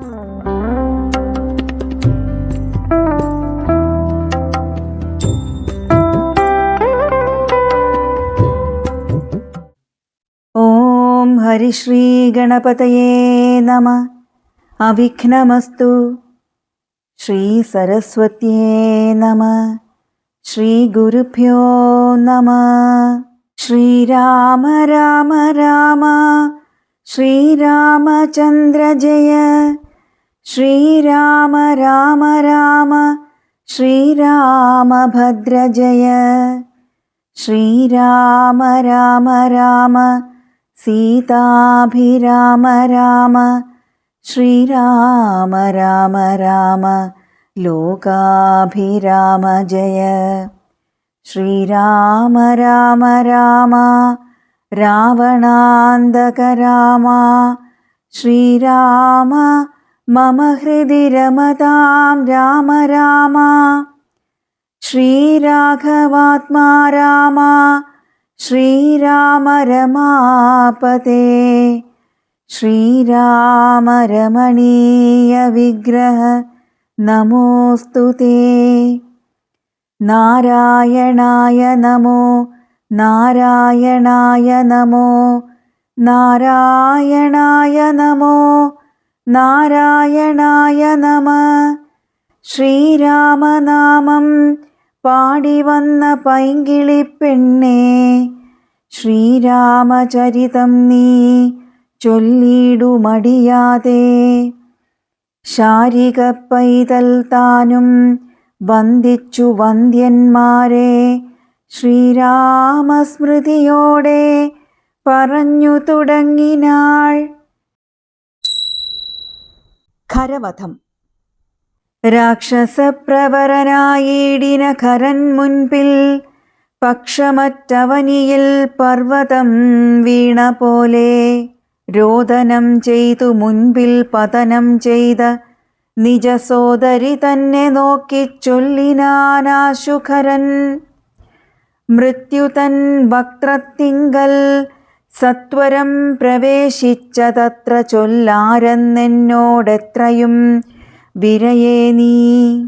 ഓം ഹരിശ്രീ ഗണപതയേ നമഃ. അവിഘ്നമസ്തു. ശ്രീ സരസ്വത്യേ നമഃ. ശ്രീ ഗുരുഭ്യോ നമഃ. ശ്രീരാമ രാമ രാമ ശ്രീരാമചന്ദ്ര ജയ. ശ്രീരാമ രാമ രാമ ശ്രീരാമഭദ്ര ജയ. ശ്രീരാമ രാമ രാമ സീതാഭിരാമ രാമ. ശ്രീരാമ രാമ രാമ ലോകാഭിരാമ ജയ. ശ്രീരാമ രാമ രാമ രാവണാന്തക രാമ. ശ്രീരാമ മമ ഹൃദി രമതാം രാമ രാമ. ശ്രീരാഘവാത്മാ രാമ ശ്രീരാമ രമാപതേ. ശ്രീരാമ രമണീയ വിഗ്രഹ നമോസ്തുതേ. നാരായണായ നമോ നാരായണായ നമോ നാരായണായ നമോ നാരായണായ നമഃ. ശ്രീരാമനാമം പാടിവന്ന പൈങ്കിളിപ്പെണ്ണേ, ശ്രീരാമചരിതം നീ ചൊല്ലിടുമടിയാതെ. ശാരിക പൈതൽ താനും വന്ദിച്ചു വന്ദ്യന്മാരെ, ശ്രീരാമസ്മൃതിയോടെ പറഞ്ഞു തുടങ്ങിനാൾ. ഖരവധം. രാക്ഷസപ്രവരനായിടിന ഖരൻ മുൻപിൽ, പക്ഷമറ്റവനിയിൽ പർവ്വതം വീണ പോലെ. രോദനം ചെയ്തു മുൻപിൽ പതനം ചെയ്ത നിജ സോദരി തന്നെ നോക്കി ചൊല്ലിനാനാശു ഖരൻ. മൃത്യുതൻ വക്ത്രത്തിങ്കൽ സത്വരം പ്രവേശിച്ചതത്ര ചൊല്ലാരെന്നെന്നോടെത്രയും വിരയേ നീ.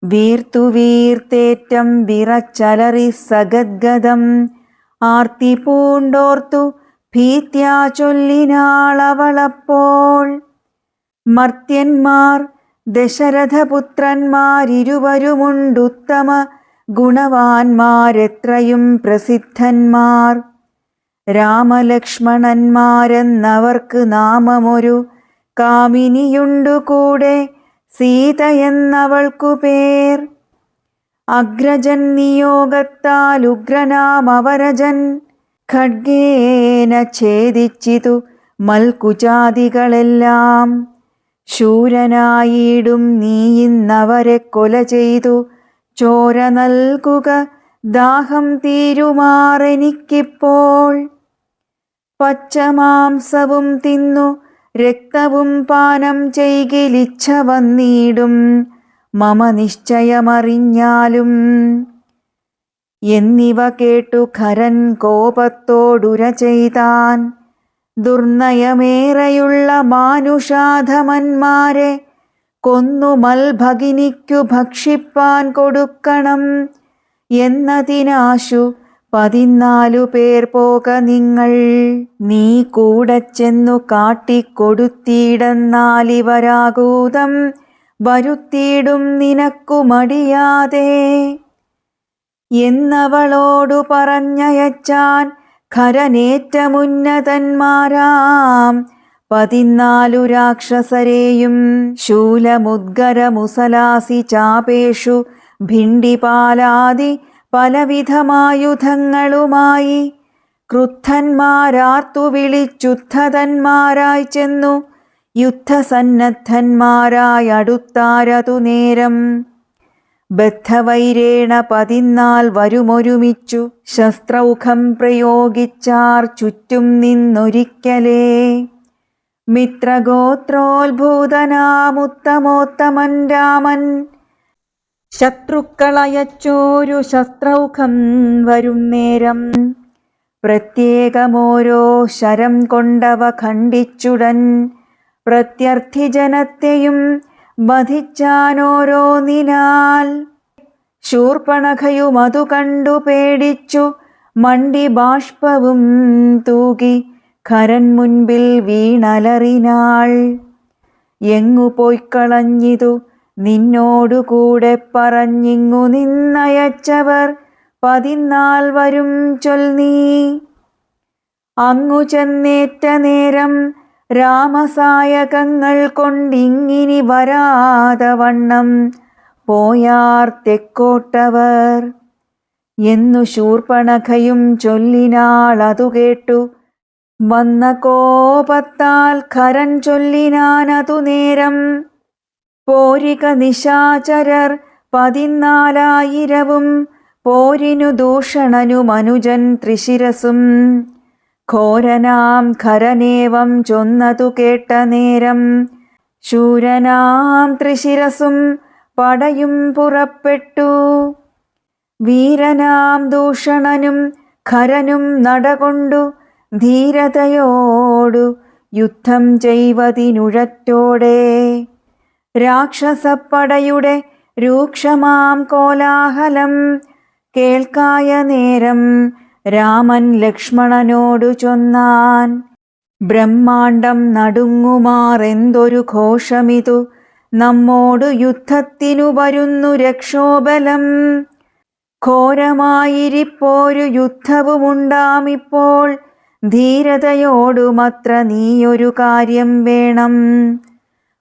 വീർത്തു വീർത്തേറ്റം വിറച്ചലറി സഗദ്ഗദം, ആർത്തി പൂണ്ടോർത്തു ഭീത്യാ ചൊല്ലിനാളവളപ്പോൾ. മർത്യന്മാർ ദശരഥപുത്രന്മാരിരുവരുമുണ്ടുത്തമ ഗുണവാന്മാരെത്രയും പ്രസിദ്ധന്മാർ. രാമലക്ഷ്മണന്മാരെന്നവർക്ക് നാമമൊരു കാമിനിയുണ്ടു കൂടെ, സീതയെന്നവൾക്കു പേർ. അഗ്രജൻ നിയോഗത്താൽ ഉഗ്രനാമവരജൻ, ഖഡ്ഗേന ഛേദിച്ചിതു മൽക്കുചാദികളെല്ലാം. ശൂരനായിടും നീയിന്നവരെ കൊല ചെയ്തു ചോര നൽകുക, ദാഹം തീരുമാറെനിക്കിപ്പോൾ. പച്ചമാംസവും തിന്നു രക്തവും പാനം ചെയ്കിലിച്ഛ വന്നിടും മമ നിശ്ചയമറിഞ്ഞാലും. എന്നിവ കേട്ടു ഖരൻ കോപത്തോടുര ചെയ്താൻ. ദുർനയമേറെയുള്ള മാനുഷാധമന്മാരെ കൊന്നു മൽഭഗിനിക്കു ഭക്ഷിപ്പാൻ കൊടുക്കണം എന്നതിനാശു 14 പേർ പോക നിങ്ങൾ. നീ കൂടെ ചെന്നു കാട്ടിക്കൊടുത്തിയിടെന്നാലിവരാകൂതം വരുത്തിയിടും നിനക്കു മടിയാതെ എന്നവളോടു പറഞ്ഞയച്ചാൻ. ഖരനേറ്റമുന്നതന്മാരാം 14 രാക്ഷസരെയും. ശൂലമുദ്ഗരമുസലാസി ചാപേഷു ഭിണ്ടിപാലാദി പലവിധമായുധങ്ങളുമായി ക്രുദ്ധന്മാരാർത്തു വിളിച്ചുദ്ധതന്മാരായി ചെന്നു യുദ്ധസന്നദ്ധന്മാരായി അടുത്താരതു നേരം. ബദ്ധവൈരേണ 14 വരുമൊരുമിച്ചു ശസ്ത്രൗഖം പ്രയോഗിച്ചാർ ചുറ്റും നിന്നൊരിക്കലേ. മിത്രഗോത്രോത്ഭൂതനാമുത്തമോത്തമൻ രാമൻ ശത്രുക്കളയച്ചോരു ശസ്ത്രൗഖം വരും നേരം. പ്രത്യേകമോരോ ശരം കൊണ്ടവ ഖണ്ഡിച്ചുടൻ പ്രത്യർത്ഥി ജനത്തെയും വധിച്ചാനോരോന്നിനാൽ. ശൂർപ്പണഖയും അതു കണ്ടു പേടിച്ചു മണ്ടി ബാഷ്പവും തൂകി ഖരൻ മുൻപിൽ വീണലറിനാൾ. എങ്ങു പോയ്ക്കളഞ്ഞിതു നിന്നോടുകൂടെ പറഞ്ഞിങ്ങു നിന്നയച്ചവർ 14 ചൊൽനീ. അങ്ങു ചെന്നേറ്റ നേരം രാമസായകങ്ങൾ കൊണ്ടിങ്ങിനി വരാതവണ്ണം പോയാർ തെക്കോട്ടവർ എന്നു ശൂർപ്പണഖയും ചൊല്ലിനാളതു കേട്ടു. വന്ന കോപത്താൽ ഖരൻ ചൊല്ലിനാനതു നേരം, പോരിക നിശാചരർ 14,000 പോരിനു ദൂഷണനു മനുജൻ ത്രിശിരസും. ഘോരനാം ഖരനേവം ചൊന്നതു കേട്ട നേരം ശൂരനാം ത്രിശിരസും പടയും പുറപ്പെട്ടു. വീരനാം ദൂഷണനും ഖരനും നടകൊണ്ടു ധീരതയോടു യുദ്ധം ചെയ്വതിനുഴറ്റോടെ. രാക്ഷസപ്പടയുടെ രൂക്ഷമാം കോലാഹലം കേൾക്കായ നേരം രാമൻ ലക്ഷ്മണനോടു ചൊന്നാൻ, ബ്രഹ്മാണ്ഡം നടുങ്ങുമാറെന്തൊരു ഘോഷമിതു, നമ്മോടു യുദ്ധത്തിനു വരുന്നു രക്ഷോബലം. ഘോരമായിരിപ്പോരു യുദ്ധവുമുണ്ടാമിപ്പോൾ, ധീരതയോടുമത്ര നീയൊരു കാര്യം വേണം.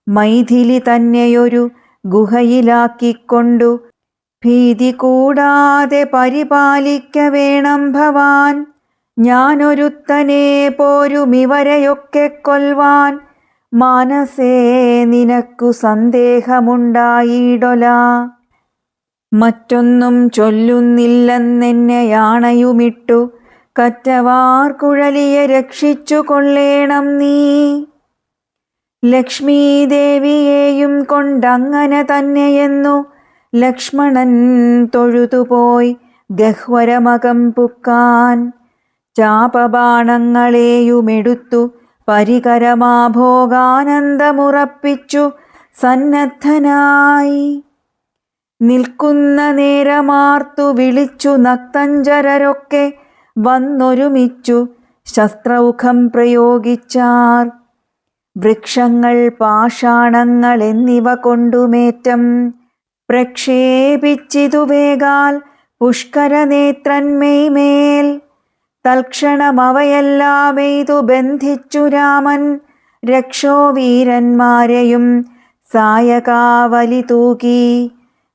മൈഥിലി തന്നെയൊരു ഗുഹയിലാക്കിക്കൊണ്ടു ഭീതി കൂടാതെ പരിപാലിക്ക വേണം ഭവാൻ. ഞാനൊരുത്തനെ പോരുമിവരെയൊക്കെ കൊൽവാൻ, മാനസേ നിനക്കു സന്ദേഹമുണ്ടായിടൊല. മറ്റൊന്നും ചൊല്ലുന്നില്ലെന്നെന്നെയാണയുമിട്ടു കറ്റവാർ കുഴലിയെ രക്ഷിച്ചു കൊള്ളേണം നീ. ലക്ഷ്മീദേവിയെയും കൊണ്ടങ്ങനെ തന്നെയെന്നു ലക്ഷ്മണൻ തൊഴുതുപോയി ഗഹ്വരമകം പുക്കാൻ. ചാപബാണങ്ങളെയുമെടുത്തു പരികരമാഭോഗാനന്ദമുറപ്പിച്ചു സന്നദ്ധനായി. നിൽക്കുന്ന നേരമാർത്തു വിളിച്ചു നക്തഞ്ചരരൊക്കെ വന്നൊരുമിച്ചു ശസ്ത്രൗഖം പ്രയോഗിച്ചാർ. വൃക്ഷങ്ങൾ പാഷാണങ്ങൾ എന്നിവ കൊണ്ടുമേറ്റം പ്രക്ഷേപിച്ചിതു വേഗാൽ പുഷ്കരനേത്രന്മേൽ. തൽക്ഷണം അവയെല്ലാമെയ്തു ബന്ധിച്ചു രാമൻ രക്ഷോവീരന്മാരെയും സായകാവലി തൂകി.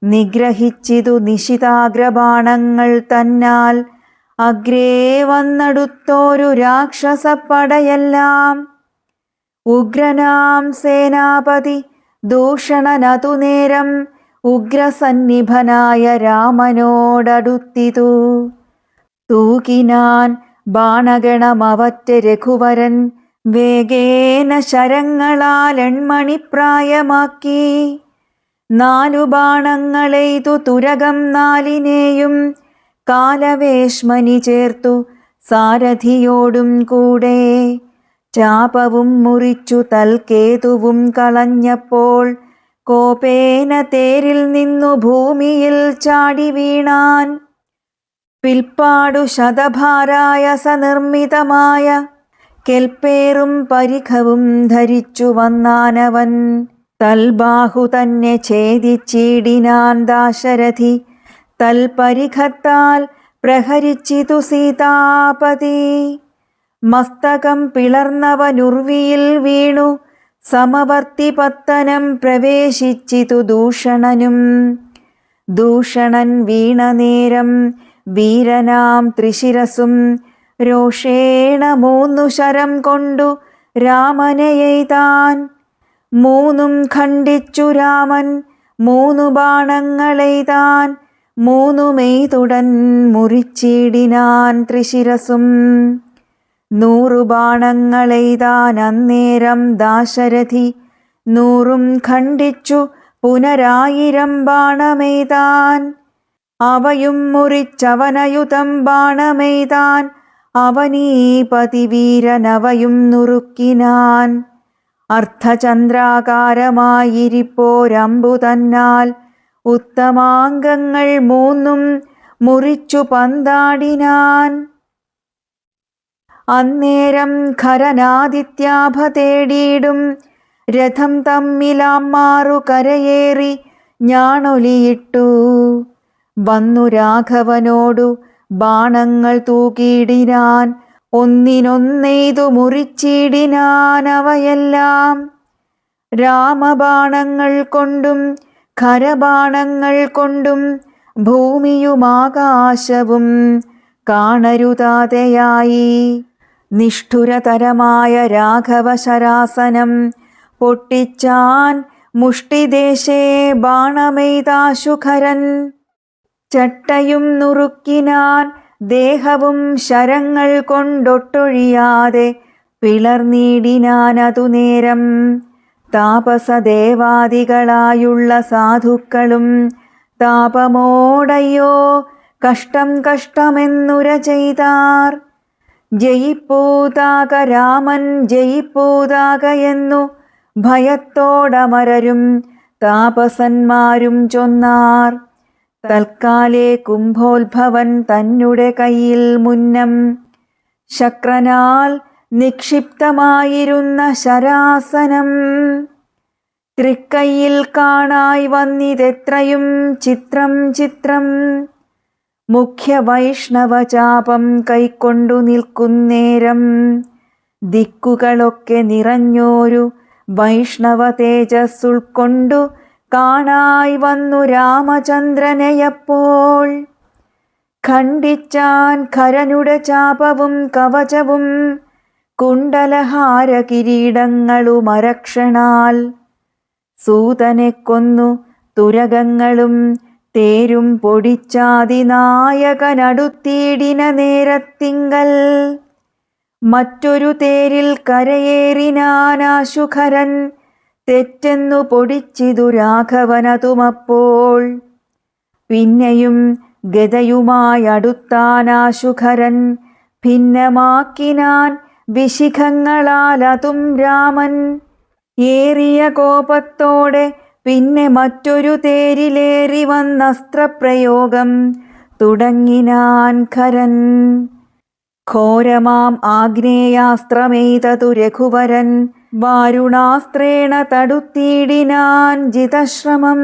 നിഗ്രഹിച്ചിതു നിശിതാഗ്രബാണങ്ങൾ തന്നാൽ അഗ്രേ വന്നടുത്തോരു രാക്ഷസപ്പടയെല്ലാം. ഉഗ്രനാം സേനാപതി ദൂഷണനതു നേരം ഉഗ്രസന്നിഭനായ രാമനോടടുത്തിതു. തൂകിനാൻ ബാണഗണമവറ്റ രഘുവരൻ വേഗേന ശരങ്ങളാൽ എൺമണിപ്രായമാക്കി. 4 ബാണങ്ങളെയ്തു തുരകം 4നെയും കാലവേശ്മനി ചേർത്തു സാരഥിയോടും കൂടെ. ചാപവും മുറിച്ചു തൽക്കേതുവും കളഞ്ഞപ്പോൾ കോപേന തേരിൽ നിന്നു ഭൂമിയിൽ ചാടി വീണാൻ. പിൽപ്പാടു ശതഭാരായസ നിർമ്മിതമായ കെൽപ്പേറും പരിഖവും ധരിച്ചു വന്നാനവൻ. തൽബാഹു തന്നെ ഛേദിച്ചിടിനാൻ ദാശരഥി. തൽപരിഖത്താൽ പ്രഹരിച്ചിതു സീതാപതി. മസ്തകം പിളർന്നവനുർവിയിൽ വീണു സമവർത്തി പത്തനം പ്രവേശിച്ചിതു ദൂഷണനും. ദൂഷണൻ വീണ നേരം വീരനാം ത്രിശിരസും രോഷേണ 3 ശരം കൊണ്ടു രാമനെ എയ്താൻ. 3 ഖണ്ഡിച്ചു രാമൻ 3 ബാണങ്ങളെയ്താൻ. 3 മെയ്തുടൻ മുറിച്ചിടിനാൻ ത്രിശിരസും. 100 ബാണങ്ങളെയ്താൻ അന്നേരം ദാശരഥി. 100 ഖണ്ഡിച്ചു പുനരായിരം ബാണമെയ്താൻ. അവയും മുറിച്ചവനയുതം ബാണമെയ്താൻ. അവനീപതി വീരനവയും നുറുക്കിനാൻ. അർദ്ധചന്ദ്രാകാരമായിരിപ്പോരമ്പു തന്നാൽ ഉത്തമാംഗങ്ങൾ മൂന്നും മുറിച്ചു പന്താടിനാൻ. അന്നേരം ഖരനാദിത്യാഭ തേടിയിടും രഥം തമ്മിലാമാറു കരയേറി ഞാണൊലിയിട്ടു. വന്നു രാഘവനോടു ബാണങ്ങൾ തൂക്കിയിടിനാൻ, ഒന്നിനൊന്നെയ്തു മുറിച്ചിടിനാൻ അവയെല്ലാം. രാമബാണങ്ങൾ കൊണ്ടും ഖരബാണങ്ങൾ കൊണ്ടും ഭൂമിയുമാകാശവും കാണരുതാതെയായി. നിഷ്ഠുരതരമായ രാഘവശരാസനം പൊട്ടിച്ചാൻ മുഷ്ടിദേശേ ബാണമെയ്താശു ഖരൻ. ചട്ടയും നുറുക്കിനാൻ ദേഹവും ശരങ്ങൾ കൊണ്ടൊട്ടൊഴിയാതെ പിളർന്നിടിനാനതു നേരം. താപസദേവാദികളായുള്ള സാധുക്കളും താപമോടയ്യോ കഷ്ടം കഷ്ടമെന്നുര ചെയ്താർ. ജയിപ്പൂതാക രാമൻ ജയിപ്പൂതാക എന്നു ഭയത്തോടമരരും താപസന്മാരും ചൊന്നാർ. തൽക്കാലേ കുംഭോത്ഭവൻ തന്നുടെ കയ്യിൽ മുന്നം ശക്രനാൽ നിക്ഷിപ്തമായിരുന്ന ശരാസനം തൃക്കൈയിൽ കാണായി വന്നിതെത്രയും ചിത്രം ചിത്രം. മുഖ്യ വൈഷ്ണവചാപം കൈക്കൊണ്ടു നിൽക്കുന്നേരം ദിക്കുകളൊക്കെ നിറഞ്ഞോരു വൈഷ്ണവ തേജസ്സുൾക്കൊണ്ടു കാണായി വന്നു രാമചന്ദ്രനെയപ്പോൾ. ഖണ്ഡിച്ചാൻ ഖരനുടെ ചാപവും കവചവും കുണ്ടലഹാര കിരീടങ്ങളുമരക്ഷണാൽ. സൂതനെ കൊന്നു തുരകങ്ങളും തേരും പൊടിച്ചാതിനായകനടുത്തിടിന നേരത്തിങ്കൽ മറ്റൊരു തേരിൽ കരയേറിനാനാശു ഖരൻ. തെറ്റെന്നു പൊടിച്ചിതു രാഘവനതുമപ്പോൾ. പിന്നെയും ഗദയുമായടുത്താനാശു ഖരൻ. ഭിന്നമാക്കിനാൻ വിശിഖങ്ങളാലതും രാമൻ. ഏറിയ കോപത്തോടെ പിന്നെ മറ്റൊരു തേരിലേറി വന്നസ്ത്രപ്രയോഗം തുടങ്ങിനാൻ ഖരൻ. ഘോരമാം ആഗ്നേയാസ്ത്രമെയ്തതു രഘുവരൻ. വാരുണാസ്ത്രേണ തടുത്തിടിനാൻ ജിതശ്രമം.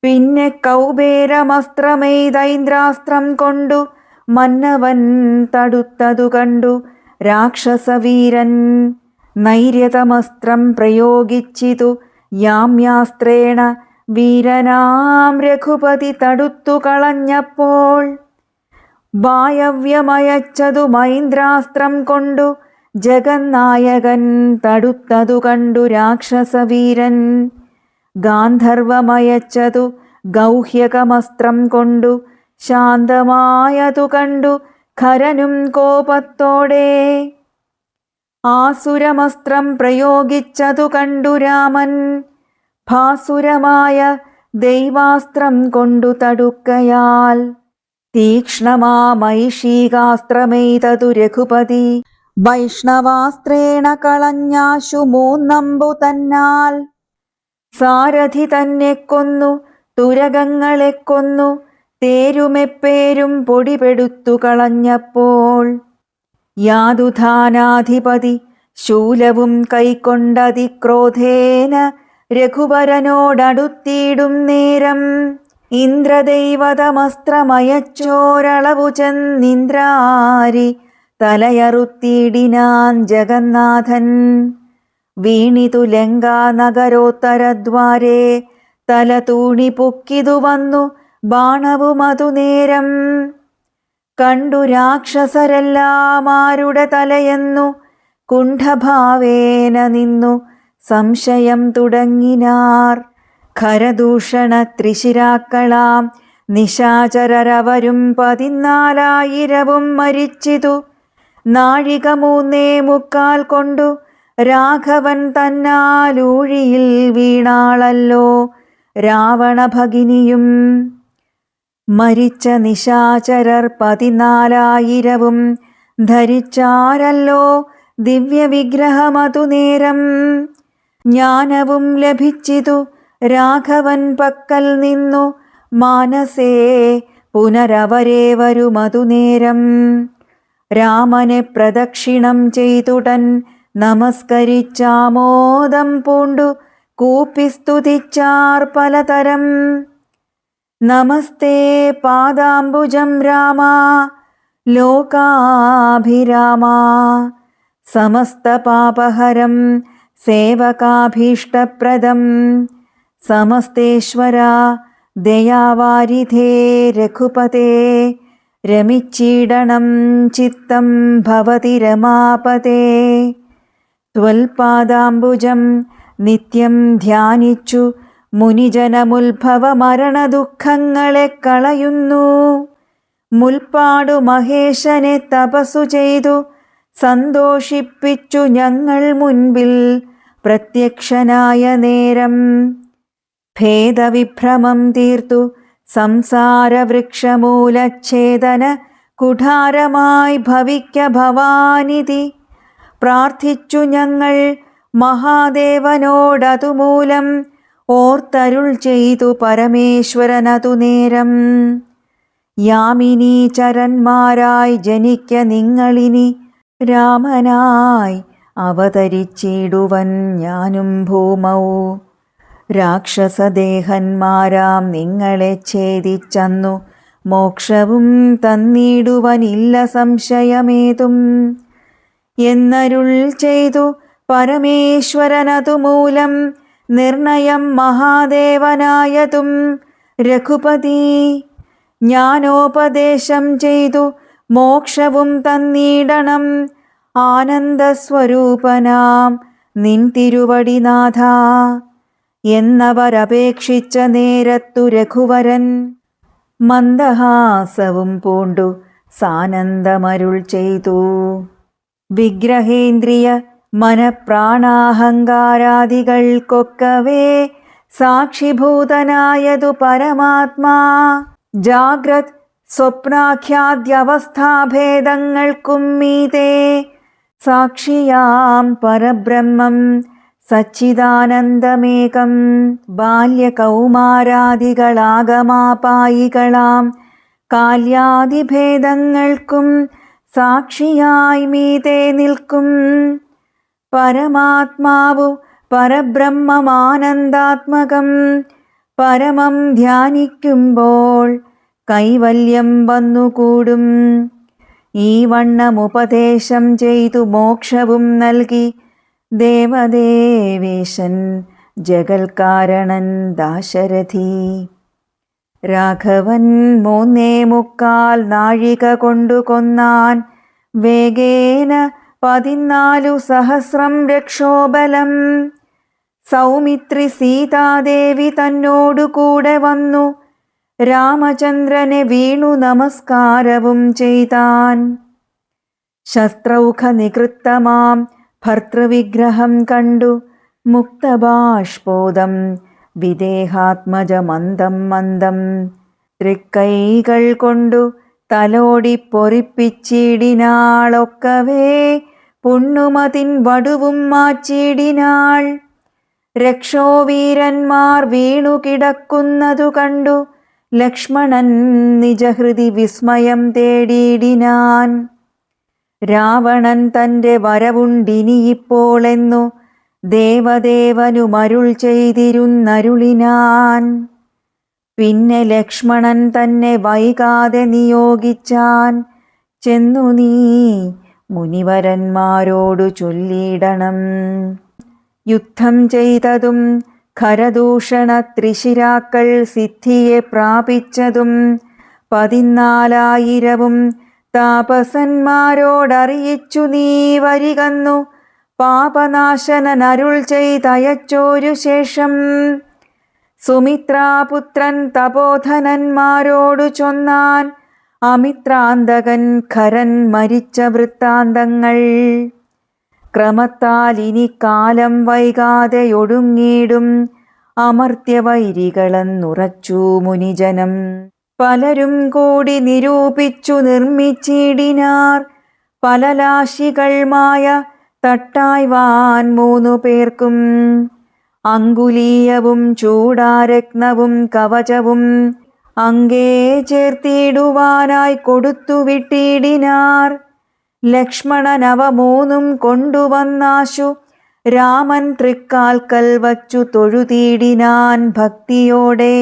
പിന്നെ കൗബേരമസ്ത്രമെയ്തൈന്ദ്രാസ്ത്രം കൊണ്ടു മന്നവൻ തടുത്തതു കണ്ടു രാക്ഷസവീരൻ. നൈര്യതമസ്ത്രം പ്രയോഗിച്ചിതു യാമ്യാസ്ത്രേണ വീരനാം രഘുപതി തടുത്തു കളഞ്ഞപ്പോൾ. വായവ്യമയച്ചതു മൈന്ദ്രാസ്ത്രം കൊണ്ടു ജഗന്നായകൻ തടുത്തതു കണ്ടു രാക്ഷസവീരൻ. ഗാന്ധർവമയച്ചതു ഗൗഹ്യകമസ്ത്രം കൊണ്ടു ശാന്തമായതു കണ്ടു ഖരനും കോപത്തോടെ. ആസുരമസ്ത്രം പ്രയോഗിച്ചതു കണ്ടു രാമൻ. ഭാസുരമായ ദൈവാസ്ത്രം കൊണ്ടു തടുക്കയാൽ. തീക്ഷ്ണമാമൈഷീകാസ്ത്രമെയ്തതു രഘുപതി. വൈഷ്ണവാസ്ത്രേണ കളഞ്ഞാശു മൂന്നമ്പു തന്നാൽ. സാരഥി തന്നെ കൊന്നു തുരകങ്ങളെ കൊന്നു തേരുമെപ്പേരും പൊടിപെടുത്തു കളഞ്ഞപ്പോൾ. യാതുധാനാധിപതി ശൂലവും കൈക്കൊണ്ടതിക്രോധേന രഘുവരനോടടുത്തിടും നേരം. ഇന്ദ്രദൈവതമസ്ത്രമയച്ചോരളവു ചെന്നിന്ദ്രാരി തലയറുത്തിടിനാൻ ജഗന്നാഥൻ. വീണിതു ലങ്കാനഗരോത്തരദ്വാരേ തല തൂണി പൊക്കിതു വന്നു ബാണവുമതു നേരം. കണ്ടു രാക്ഷസരെല്ലാം ആരുടെ തലയെന്നു കുണ്ഠഭാവേന നിന്നു സംശയം തുടങ്ങിനാർ. ഖരദൂഷണ ത്രിശിരാക്കളാം നിശാചരരവരും 14,000 മരിച്ചിതു. നാഴിക 3.25 കൊണ്ടു രാഘവൻ തന്നാലൂഴിയിൽ വീണാളല്ലോ രാവണ ഭഗിനിയും. മരിച്ച നിശാചരർ 14,000 ധരിച്ചാരല്ലോ ദിവ്യവിഗ്രഹമതു നേരം. ജ്ഞാനവും ലഭിച്ചിതു രാഘവൻ പക്കൽ നിന്നു, മാനസേ പുനരവരേ വരുമതു നേരം. രാമനെ പ്രദക്ഷിണം ചെയ്തുടൻ നമസ്കരിച്ചാമോദം പൂണ്ടു കൂപ്പിസ്തുതിച്ചാർ പലതരം. നമസ്തേ പാദാംബുജം രാമ ലോകാഭിരാമ, സമസ്തപാപഹരം സേവകാഭീഷ്ടപ്രദം. സമസ്തേശ്വര ദയാവാരിധേ രഘുപതേ, രമിച്ചീടണം ചിത്തം ഭവതി രമാപതേ. ത്വൽപാദാംബുജം നിത്യം ധ്യാനിച്ചു മുനിജനമുത്ഭവ മരണദുഃഖങ്ങളെ കളയുന്നു. മുൽപ്പാടു മഹേശനെ തപസ്സു ചെയ്തു സന്തോഷിപ്പിച്ചു ഞങ്ങൾ മുൻപിൽ പ്രത്യക്ഷനായ നേരം. ഭേദവിഭ്രമം തീർത്തു സംസാരവൃക്ഷമൂലച്ഛേദന കുഠാരമായി ഭവിക്ക ഭവാനിധി പ്രാർത്ഥിച്ചു ഞങ്ങൾ മഹാദേവനോടതുമൂലം. ഓർത്തരുൾ ചെയ്തു പരമേശ്വരനതു നേരം. യാമിനീചരന്മാരായി ജനിക്ക നിങ്ങളിനി, രാമനായി അവതരിച്ചിടുവൻ ഞാനും ഭൂമൗ. രാക്ഷസദേഹന്മാരാം നിങ്ങളെ ഛേദിച്ചന്നു മോക്ഷവും തന്നിടുവനില്ല സംശയമേതും. എന്നരുൾ ചെയ്തു പരമേശ്വരനതുമൂലം, നിർണയം മഹാദേവനായതും രഘുപതി. ജ്ഞാനോപദേശം ചെയ്തു മോക്ഷവും തന്നിടണം, ആനന്ദസ്വരൂപനാം നിൻ തിരുവടിനാഥ. എന്നവരപേക്ഷിച്ച നേരത്തു രഘുവരൻ മന്ദഹാസവും പൂണ്ടു സാനന്ദമരുൾ ചെയ്തു. വിഗ്രഹേന്ദ്രിയ മനഃപ്രാണാഹങ്കാരാദികൾക്കൊക്കവേ സാക്ഷിഭൂതനായതു പരമാത്മാ. ജാഗ്രത് സ്വപ്നാഖ്യാദ്യവസ്ഥാഭേദങ്ങൾക്കും മീതേ സാക്ഷിയാം പരബ്രഹ്മം സച്ചിദാനന്ദമേകം. ബാല്യകൗമാരാദികളാഗമാപായികളാം കാല്യാദിഭേദങ്ങൾക്കും സാക്ഷിയായി മീതേ നിൽക്കും. പരമാത്മാവു പരബ്രഹ്മമാനന്ദാത്മകം, പരമം ധ്യാനിക്കുമ്പോൾ കൈവല്യം വന്നുകൂടും. ഈ വണ്ണമുപദേശം ചെയ്തു മോക്ഷവും നൽകി ദേവദേവേശൻ ജഗൽക്കാരണൻ ദാശരഥി. രാഘവൻ 3.25 നാഴിക കൊണ്ടു കൊന്നാൻ, വേഗേന 14 സഹസ്രം രക്ഷോബലം. സൗമിത്രി സീതാദേവി തന്നോടു കൂടെ വന്നു, രാമചന്ദ്രനെ വീണു നമസ്കാരവും ചെയ്താൻ. ശസ്ത്രൗഖ നികൃത്തമാം ഭർതൃവിഗ്രഹം കണ്ടു മുക്തബാഷ്പോദം വിദേഹാത്മജ മന്ദം മന്ദം. തൃക്കൈകൾ കൊണ്ടു തലോടി പൊറിപ്പിച്ചിടിനാളൊക്കവേ പുണ്ണുമതിൻ വടുവും മാച്ചിടിനാൾ. രക്ഷോവീരന്മാർ വീണു കിടക്കുന്നതു കണ്ടു ലക്ഷ്മണൻ നിജഹൃതി വിസ്മയം തേടിയിടിനാൻ. രാവണൻ തൻ്റെ വരവുണ്ടിനിയിപ്പോളെന്നു ദേവദേവനുമരുൾ ചെയ്തിരുന്നരുളിനാൻ. പിന്നെ ലക്ഷ്മണൻ തന്നെ വൈകാതെ നിയോഗിച്ചാൻ, ചെന്നു നീ മുനിവരന്മാരോടു ചൊല്ലിയിടണം. യുദ്ധം ചെയ്തതും ഖരദൂഷണ ത്രിശിരാക്കൾ സിദ്ധിയെ പ്രാപിച്ചതും 14,000 താപസന്മാരോടറിയിച്ചു നീ വരികന്നു. പാപനാശനരുൾ ചെയ്തയച്ചോരു ശേഷം സുമിത്രാപുത്രൻ തപോധനന്മാരോടു ചൊന്നാൻ, അമിത്രാന്തകൻ ഖരൻ മരിച്ച വൃത്താന്തങ്ങൾ. ക്രമത്താൽ ഇനി കാലം വൈകാതെ ഒടുങ്ങിയിടും അമർത്യവൈരികളെന്നുറച്ചു മുനിജനം. പലരും കൂടി നിരൂപിച്ചു നിർമ്മിച്ചിടിനാർ പലലാശികൾ മായ തട്ടായ്വാൻ 3 പേർക്കും അങ്കുലീയവും ചൂടാരത്നവും കവചവും അങ്കേ ചേർത്തിടുവാനായി കൊടുത്തു വിട്ടിടിനാർ. ലക്ഷ്മണൻ അവ 3 കൊണ്ടുവന്നാശു രാമൻ തൃക്കാൽക്കൽ വച്ചു തൊഴുതിടിനാൻ ഭക്തിയോടെ.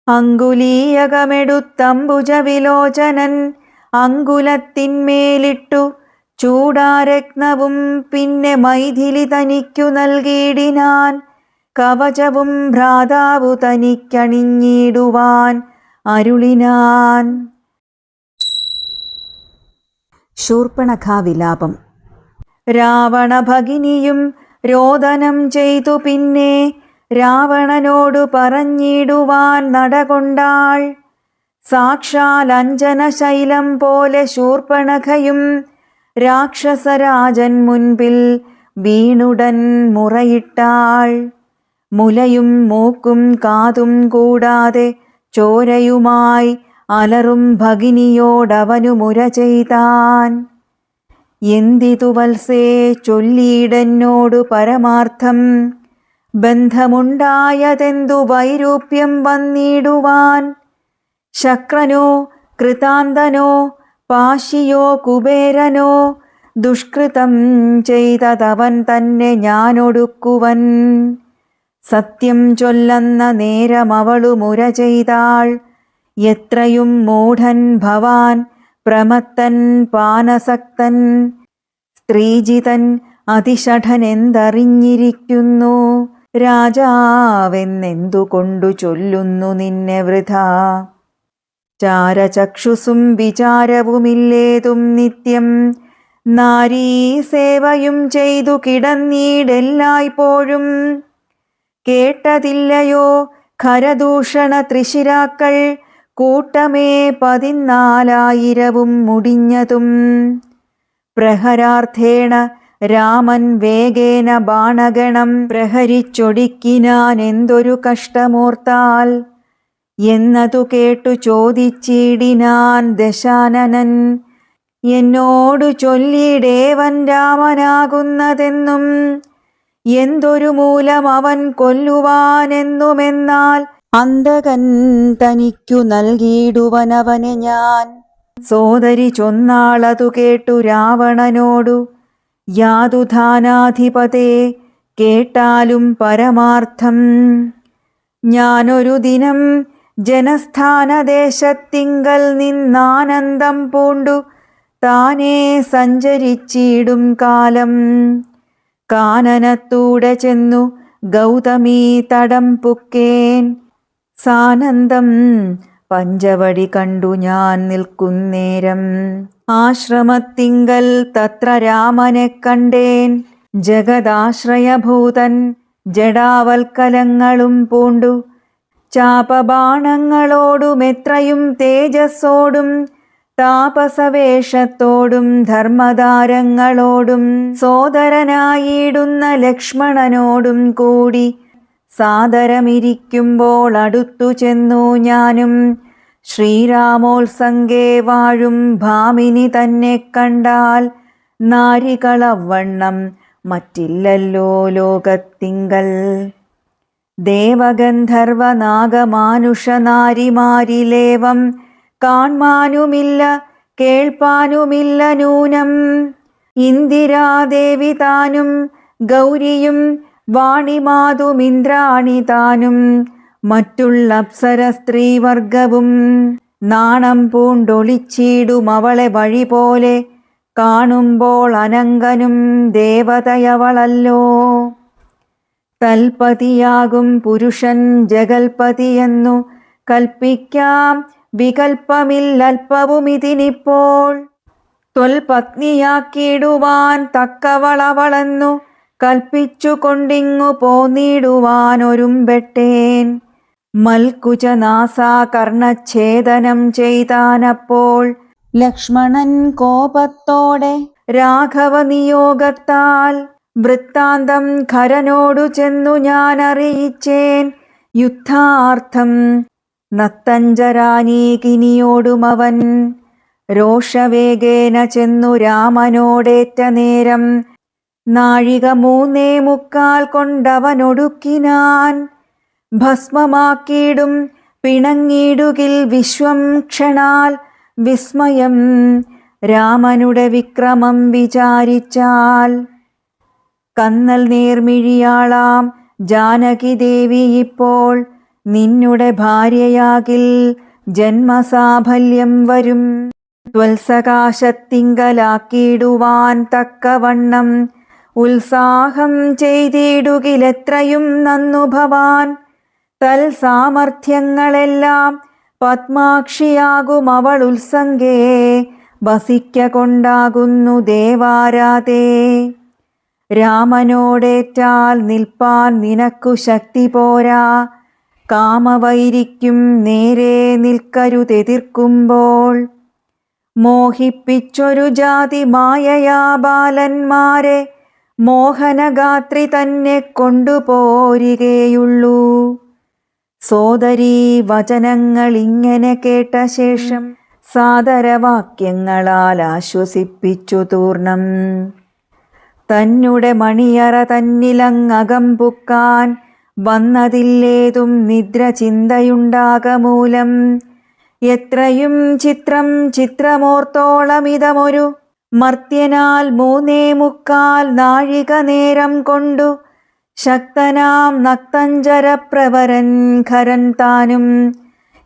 അങ്കുലീയകമെടുത്തംബുജവിലോചനൻ അങ്കുലത്തിന്മേലിട്ടു ചൂടാരത്നവും പിന്നെ മൈഥിലി തനിക്കു നൽകിയിടിനാൻ. കവചവും ഭ്രാതാവു തനിക്കണിഞ്ഞിടുവാൻ അരുളിനാൻ. ശൂർപ്പണഖാവിലാപം. രാവണ ഭഗിനിയും രോദനം ചെയ്തു പിന്നെ രാവണനോടു പറഞ്ഞിടുവാൻ നടകൊണ്ടാൾ. സാക്ഷാൽ അഞ്ജനശൈലം പോലെ ശൂർപ്പണഖയും രാക്ഷസരാജൻ മുൻപിൽ വീണുടൻ മുറയിട്ടാൾ. മുലയും മൂക്കും കാതും കൂടാതെ ചോരയുമായി അലറും ഭഗിനിയോടവനു മുര ചെയ്താൻ. എന്തിതു വത്സേ ചൊല്ലിയിടെന്നോടു പരമാർത്ഥം, ബന്ധമുണ്ടായതെന്തു വൈരൂപ്യം വന്നിടുവാൻ. ശക്രനോ കൃതാന്തനോ പാശിയോ കുബേരനോ ദുഷ്കൃതം ചെയ്തതവൻ തന്നെ ഞാനൊടുക്കുവൻ. സത്യം ചൊല്ലുന്ന നേരമവളു മുര ചെയ്താൾ. എത്രയും മൂഢൻ ഭവാൻ പ്രമത്തൻ പാനസക്തൻ, സ്ത്രീജിതൻ അതിഷഠനെന്തറിഞ്ഞിരിക്കുന്നു. രാജാവെന്നെന്തുകൊണ്ടു ചൊല്ലുന്നു നിന്നെ വൃഥാ. ചാരചക്ഷുസും വിചാരവുമില്ലേതും നിത്യം, നാരീസേവയും ചെയ്തു കിടന്നീടെല്ലായ്പോഴും. കേട്ടതില്ലയോ ഖരദൂഷണ ത്രിശിരാക്കൾ കൂട്ടമേ 14,000 മുടിഞ്ഞതും. പ്രഹരാർത്ഥേണ രാമൻ വേഗേന ബാണഗണം പ്രഹരിച്ചൊടിക്കിനാൻ എന്തൊരു കഷ്ടമോർത്താൽ എന്നതു കേട്ടു ചോദിച്ചിടിനാൻ ദശാനനൻ. എന്നോടു ചൊല്ലിടേവൻ രാമനാകുന്നതെന്നും എന്തൊരു മൂലം അവൻ കൊല്ലുവാനെന്നുമെന്നാൽ അന്തകൻ തനിക്കു നൽകിയിടുവനവനെ ഞാൻ. സോദരി ചൊന്നാളതു കേട്ടു രാവണനോടു, യാതുധാനാധിപതേ കേട്ടാലും പരമാർത്ഥം. ഞാനൊരു ദിനം ജനസ്ഥാനദേശത്തിങ്കൽ നിന്നാനന്ദം പൂണ്ടു താനേ സഞ്ചരിച്ചിടും കാലം. കാനനത്തൂടെ ചെന്നു ഗൗതമീ തടം പുക്കേൻ. സാനന്ദം പഞ്ചവടി കണ്ടു ഞാൻ നിൽക്കുന്നേരം. ആശ്രമത്തിങ്കൽ തത്ര രാമനെ കണ്ടേൻ. ജഗദാശ്രയഭൂതൻ ജഡാവൽക്കലങ്ങളും പൂണ്ടു ചാപബാണങ്ങളോടും എത്രയും തേജസ്സോടും താപസവേഷത്തോടും ധർമ്മധാരങ്ങളോടും സോദരനായിടുന്ന ലക്ഷ്മണനോടും കൂടി സാദരമിരിക്കുമ്പോൾ അടുത്തു ചെന്നു ഞാനും. ശ്രീരാമോത്സംഗേ വാഴും ഭാമിനി തന്നെ കണ്ടാൽ നാരികളവണ്ണം മറ്റില്ലല്ലോ ലോകത്തിങ്കൽ. ദേവഗന്ധർവ നാഗമാനുഷ നാരിമാരിലേവം കാൺമാനുമില്ല കേൾപ്പാനുമില്ല നൂനം. ഇന്ദിരാദേവി താനും ഗൗരിയും വാണിമാതുമിന്ദ്രാണി താനും മറ്റുള്ള അപ്സര സ്ത്രീവർഗവും നാണം പൂണ്ടൊളിച്ചിടുമവളെ വഴി പോലെ. കാണുമ്പോൾ അനങ്കനും ദേവതയവളല്ലോ. തൽപതിയാകും പുരുഷൻ ജഗൽപതിയെന്നു കൽപ്പിക്കാം, വികൽപ്പമില്ലൽപ്പവുമിതിനിപ്പോൾ. ത്വൽപത്നിയാക്കിടുവാൻ തക്കവളവളെന്നു കൽപ്പിച്ചു കൊണ്ടിങ്ങു പോന്നിടുവാനൊരുമ്പെട്ടേൻ. മൽക്കുജനാസാകർണച്ഛേദനം ചെയ്താനപ്പോൾ ലക്ഷ്മണൻ കോപത്തോടെ രാഘവ നിയോഗത്താൽ. വൃത്താന്തം ഖരനോടു ചെന്നു ഞാൻ അറിയിച്ചേൻ യുദ്ധാർത്ഥം. നക്തഞ്ചരാനീകിനിയോടുമവൻ രോഷവേഗേന ചെന്നു രാമനോടേറ്റ നേരം നാഴിക 3:45 കൊണ്ടവനൊടുക്കിനാൻ. ഭസ്മമാക്കിയിടും പിണങ്ങിയിടുകിൽ വിശ്വം ക്ഷണാൽ വിസ്മയം രാമനുടെ വിക്രമം വിചാരിച്ചാൽ. കന്നൽ നേർമിഴിയാളാം ജാനകി ദേവി ഇപ്പോൾ നിന്നുടെ ഭാര്യയാകിൽ ജന്മസാഫല്യം വരും. ത്വൽസകാശത്തിങ്കലാക്കിയിടുവാൻ തക്കവണ്ണം ഉത്സാഹം ചെയ്തിടുകിലെത്രയും നന്നു ഭവാൻ. തൽസാമർഥ്യങ്ങളെല്ലാം പത്മാക്ഷിയാകും അവൾ ഉത്സംഗേ വസിക്ക കൊണ്ടാകുന്നു ദേവാരാധേ. രാമനോടേറ്റാൽ നിൽപ്പാൻ നിനക്കു ശക്തി പോരാ, കാമവൈരിക്കും നേരെ നിൽക്കരുതെതിർക്കുമ്പോൾ. മോഹിപ്പിച്ചൊരു ജാതി മായയാ ബാലന്മാരെ മോഹനഗാത്രി തന്നെ കൊണ്ടുപോരികയുള്ളൂ. സോദരീ വചനങ്ങൾ ഇങ്ങനെ കേട്ട ശേഷം സാദരവാക്യങ്ങളാൽ ആശ്വസിപ്പിച്ചു തൂർണം. തന്നെ മണിയറ തന്നിലങ്ങകം പുക്കാൻ വന്നതില്ലേതും നിദ്ര ചിന്തയുണ്ടാകമൂലം. എത്രയും ചിത്രമോർത്തോളമിതമൊരു മർത്യനാൽ 3:45 നാഴിക നേരം കൊണ്ടു ശക്തനാം നക്തഞ്ചരപ്രവരൻ ഖരൻ താനും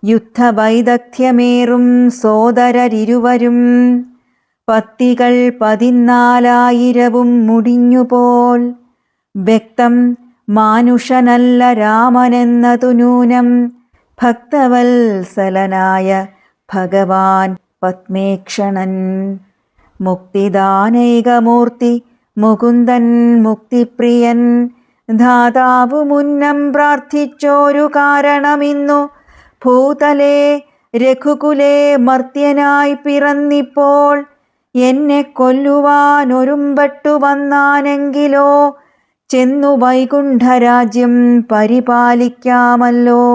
യുദ്ധവൈദഗ്ധ്യമേറും സോദരരിരുവരും പത്തികൾ 14,000 മുടിഞ്ഞുപോൽ. വ്യക്തം മാനുഷനല്ല രാമനെന്നതു നൂനം, ഭക്തവത്സലനായ ഭഗവാൻ പത്മേക്ഷണൻ. മുക്തിദാനൈകമൂർത്തി മുകുന്ദൻ മുക്തിപ്രിയൻ, ധാതാവു മുന്നം പ്രാർത്ഥിച്ചോരു കാരണമിന്നു ഭൂതലേ രഘുകുലേ മർത്യനായി പിറന്നിപ്പോൾ. എന്നെ കൊല്ലുവാനൊരുമ്പെട്ടു വന്നാനെങ്കിലോ ചെന്നു വൈകുണ്ഠരാജ്യം പരിപാലിക്കാമല്ലോ.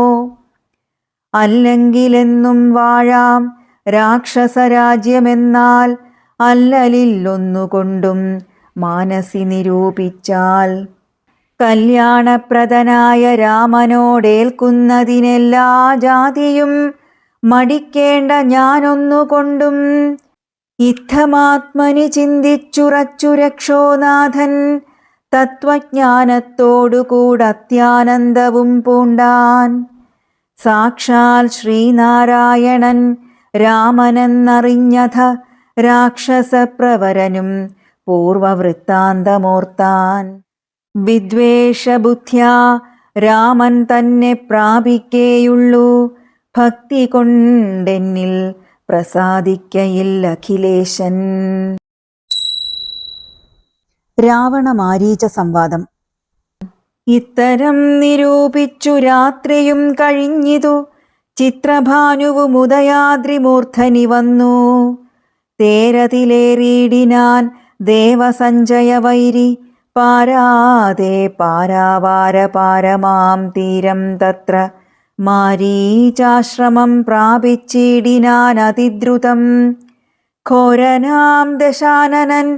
അല്ലെങ്കിലെന്നും വാഴാം രാക്ഷസരാജ്യമെന്നാൽ അല്ലലില്ലൊന്നുകൊണ്ടും മാനസി നിരൂപിച്ചാൽ. കല്യാണപ്രദനായ രാമനോടേൽക്കുന്നതിനെല്ലാ ജാതിയും മടിക്കേണ്ട ഞാനൊന്നുകൊണ്ടും. ഇത്തമാത്മനി ചിന്തിച്ചുറച്ചു രക്ഷോനാഥൻ തത്വജ്ഞാനത്തോടുകൂടത്യാനന്ദവും പൂണ്ടാൻ. സാക്ഷാൽ ശ്രീനാരായണൻ രാമനെന്നറിഞ്ഞഥ രാക്ഷസപ്രവരനും പൂർവവൃത്താന്തമോർത്താൻ. വിദ്വേഷബുദ്ധ്യാ രാമൻ തന്നെ പ്രാപിക്കേയുള്ളൂ, ഭക്തി കൊണ്ടെന്നിൽ പ്രസാദിക്കയില്ല അഖിലേശൻ. രാവണ-മാരീച സംവാദം. ഇത്തരം നിരൂപിച്ചു രാത്രിയും കഴിഞ്ഞിതു ചിത്രഭാനുവും ഉദയാദ്രിമൂർധനി വന്നു. തേരതിലേറിയിടിനാൻ ദേവസഞ്ജയവൈരി പാരാതെ പാരാവാരപാരമാം തീരം തത്ര. മാരീചാശ്രമം പ്രാപിച്ചിടിനാൻ അതിദ്രുതം. ഘോരനാം ദശാനനൻ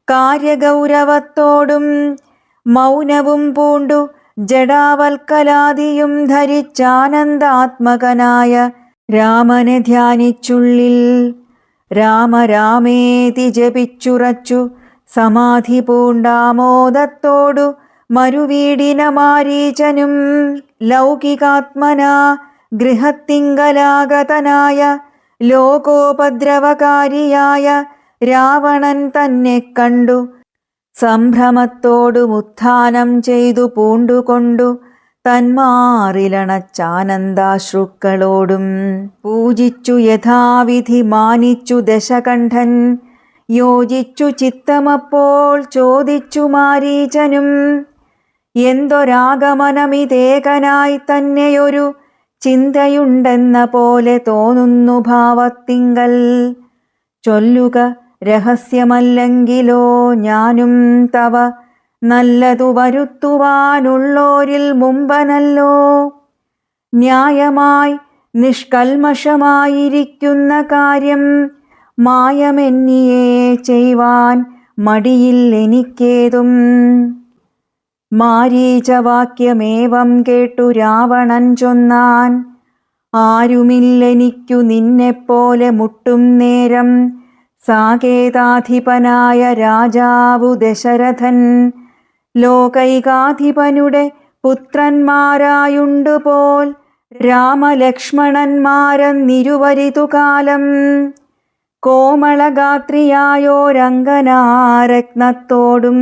കാര്യഗൗരവത്തോടും മൗനവും പൂണ്ടു ജഡാവൽക്കലാദിയും ധരിച്ചാനന്ദാത്മകനായ രാമനെ ധ്യാനിച്ചുള്ളിൽ. രാമേതി ജപിച്ചുറച്ചു സമാധി പൂണ്ടാമോദത്തോടു മരുവീടിന മാരീചനും. ലൗകികാത്മനാ ഗൃഹത്തിങ്കലാഗതനായ ലോകോപദ്രവകാരിയായ രാവണൻ തന്നെ കണ്ടു സംഭ്രമത്തോടും ഉത്ഥാനം ചെയ്തു പൂണ്ടുകൊണ്ടു തന്മാറിലണച്ചാനന്ദാശ്രുക്കളോടും. പൂജിച്ചു യഥാവിധി മാനിച്ചു ദശകണ്ഠൻ. യോജിച്ചു ചിത്തമപ്പോൾ ചോദിച്ചു മാരീചനും. എന്തൊരാഗമനമിതേകനായി തന്നെയൊരു ചിന്തയുണ്ടെന്ന പോലെ തോന്നുന്നു ഭാവത്തിങ്കൽ. ചൊല്ലുക രഹസ്യമല്ലെങ്കിലോ ഞാനും തവ നല്ലതു വരുത്തുവാനുള്ളോരിൽ മുമ്പനല്ലോ. ന്യായമായി നിഷ്കൽമഷമായിരിക്കുന്ന കാര്യം മായമെന്നിയേ ചെയ്യുവാൻ മടിയിൽ എനിക്കേതും. മാരീചവാക്യമേവം കേട്ടു രാവണൻ ചൊന്നാൻ, ആരുമില്ലെനിക്കു നിന്നെപ്പോലെ മുട്ടും നേരം. സാകേതാധിപനായ രാജാവു ദശരഥൻ ലോകൈകാധിപനുടെ പുത്രന്മാരായുണ്ടുപോൽ രാമലക്ഷ്മണന്മാരെന്നിരുവരിതുകാലം. കോമളഗാത്രിയായോരംഗനാരത്നത്തോടും